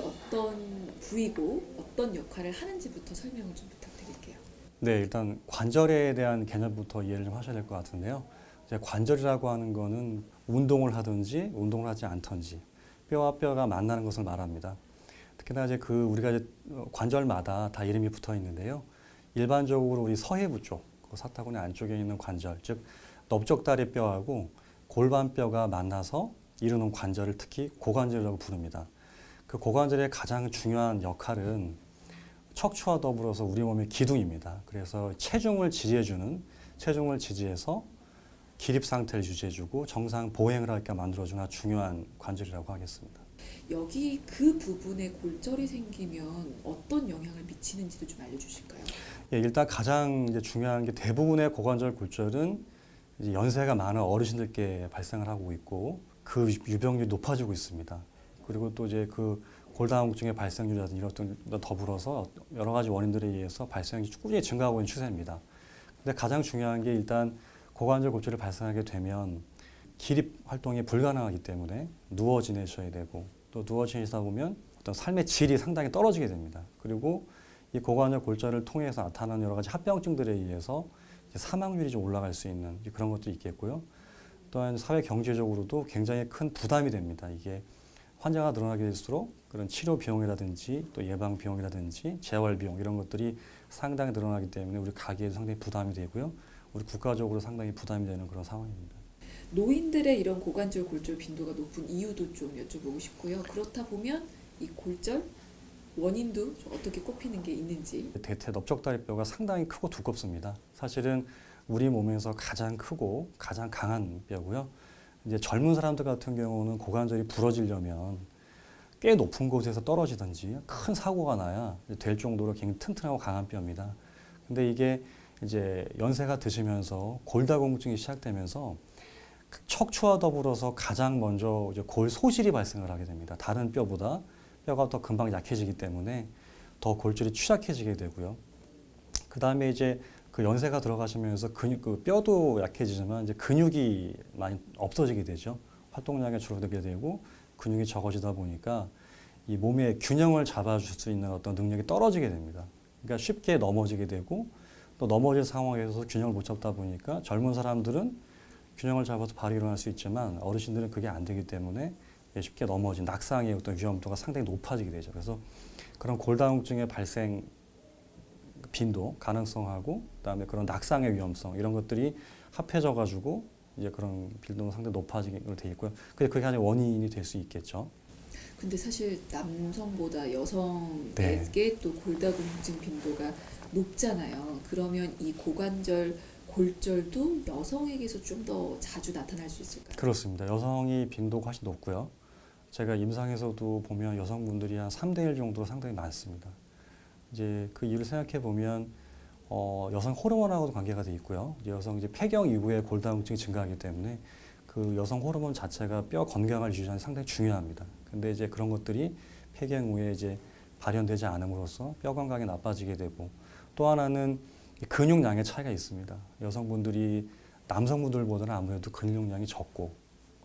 어떤 부위고 어떤 역할을 하는지부터 설명을 좀 부탁드릴게요. 네, 일단 관절에 대한 개념부터 이해를 좀 하셔야 될 것 같은데요. 이제 관절이라고 하는 거는 운동을 하든지 운동을 하지 않든지 뼈와 뼈가 만나는 것을 말합니다. 특히나 이제 우리가 이제 관절마다 다 이름이 붙어 있는데요. 일반적으로 우리 서해부 쪽, 사타구니 안쪽에 있는 관절, 즉 넓적다리 뼈하고 골반뼈가 만나서 이루는 관절을 특히 고관절이라고 부릅니다. 그 고관절의 가장 중요한 역할은 척추와 더불어서 우리 몸의 기둥입니다. 그래서 체중을 지지해서 기립 상태를 유지해주고 정상 보행을 할게 만들어주는 중요한 관절이라고 하겠습니다. 여기 그 부분에 골절이 생기면 어떤 영향을 미치는지도 좀 알려주실까요? 예, 일단 가장 이제 중요한 게 대부분의 고관절 골절은 이제 연세가 많은 어르신들께 발생을 하고 있고 그 유병률이 높아지고 있습니다. 그리고 또 이제 그 골다공증의 발생률이라든지 이런 것도 더불어서 여러 가지 원인들에 의해서 발생이 꾸준히 증가하고 있는 추세입니다. 근데 가장 중요한 게 일단 고관절 골절이 발생하게 되면 기립 활동이 불가능하기 때문에 누워 지내셔야 되고 또 누워 지내다 보면 어떤 삶의 질이 상당히 떨어지게 됩니다. 그리고 이 고관절 골절을 통해서 나타나는 여러 가지 합병증들에 의해서 사망률이 좀 올라갈 수 있는 그런 것도 있겠고요. 또한 사회 경제적으로도 굉장히 큰 부담이 됩니다. 이게 환자가 늘어나게 될수록 그런 치료 비용이라든지 또 예방 비용이라든지 재활 비용 이런 것들이 상당히 늘어나기 때문에 우리 가게에도 상당히 부담이 되고요. 우리 국가적으로 상당히 부담이 되는 그런 상황입니다. 노인들의 이런 고관절 골절 빈도가 높은 이유도 좀 여쭤보고 싶고요. 그렇다 보면 이 골절 원인도 좀 어떻게 꼽히는 게 있는지. 대퇴 넓적다리뼈가 상당히 크고 두껍습니다. 사실은 우리 몸에서 가장 크고 가장 강한 뼈고요. 이제 젊은 사람들 같은 경우는 고관절이 부러지려면 꽤 높은 곳에서 떨어지든지 큰 사고가 나야 될 정도로 굉장히 튼튼하고 강한 뼈입니다. 근데 이게 이제 연세가 드시면서 골다공증이 시작되면서 척추와 더불어서 가장 먼저 이제 골 소실이 발생을 하게 됩니다. 다른 뼈보다 뼈가 더 금방 약해지기 때문에 더 골절이 취약해지게 되고요. 그 다음에 이제 그 연세가 들어가시면서 뼈도 약해지지만 이제 근육이 많이 없어지게 되죠. 활동량이 줄어들게 되고 근육이 적어지다 보니까 이 몸의 균형을 잡아줄 수 있는 어떤 능력이 떨어지게 됩니다. 그러니까 쉽게 넘어지게 되고 또 넘어질 상황에서 균형을 못 잡다 보니까 젊은 사람들은 균형을 잡아서 바로 일어날 수 있지만 어르신들은 그게 안 되기 때문에 쉽게 넘어진 낙상의 어떤 위험도가 상당히 높아지게 되죠. 그래서 그런 골다공증의 발생 빈도, 가능성하고 그다음에 그런 낙상의 위험성 이런 것들이 합해져 가지고 이제 그런 빈도가 상당히 높아지게 돼 있고요. 그게 하나의 원인이 될 수 있겠죠. 근데 사실 남성보다 여성에게 네. 또 골다공증 빈도가 높잖아요. 그러면 이 고관절 골절도 여성에게서 좀 더 자주 나타날 수 있을까요? 그렇습니다. 여성이 빈도가 훨씬 높고요. 제가 임상에서도 보면 여성분들이 한 3대 1 정도로 상당히 많습니다. 이제 그 이유를 생각해 보면 여성 호르몬하고도 관계가 돼 있고요. 여성 이제 폐경 이후에 골다공증이 증가하기 때문에 그 여성 호르몬 자체가 뼈 건강을 유지하는 데 상당히 중요합니다. 근데 이제 그런 것들이 폐경 후에 이제 발현되지 않음으로써 뼈 건강이 나빠지게 되고 또 하나는 근육량의 차이가 있습니다. 여성분들이 남성분들보다는 아무래도 근육량이 적고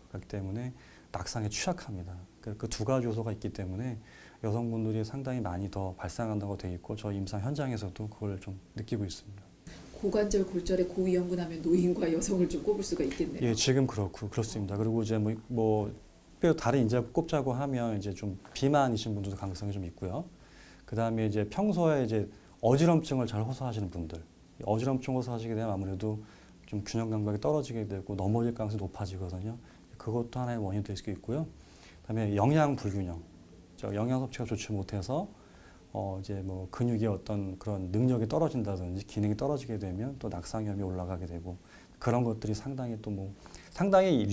그렇기 때문에 낙상에 취약합니다. 그 두 가지 요소가 있기 때문에 여성분들이 상당히 많이 더 발생한다고 되어 있고 저희 임상 현장에서도 그걸 좀 느끼고 있습니다. 고관절 골절의 고위험군 하면 노인과 여성을 좀 꼽을 수가 있겠네요. 예, 지금 그렇습니다. 그리고 이제 뼈 다른 인자 꼽자고 하면 이제 좀 비만이신 분들도 가능성이 좀 있고요. 그 다음에 이제 평소에 이제 어지럼증을 잘 호소하시는 분들, 어지럼증 호소하시게 되면 아무래도 좀 균형 감각이 떨어지게 되고 넘어질 가능성이 높아지거든요. 그것도 하나의 원인이 될 수 있고요. 그다음에 영양 불균형, 영양 섭취가 좋지 못해서 이제 근육의 어떤 그런 능력이 떨어진다든지 기능이 떨어지게 되면 또 낙상염이 올라가게 되고 그런 것들이 상당히 상당히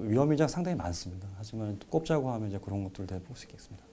위험 인자가 상당히 많습니다. 하지만 꼽자고 하면 이제 그런 것들을 다 볼 수 있겠습니다.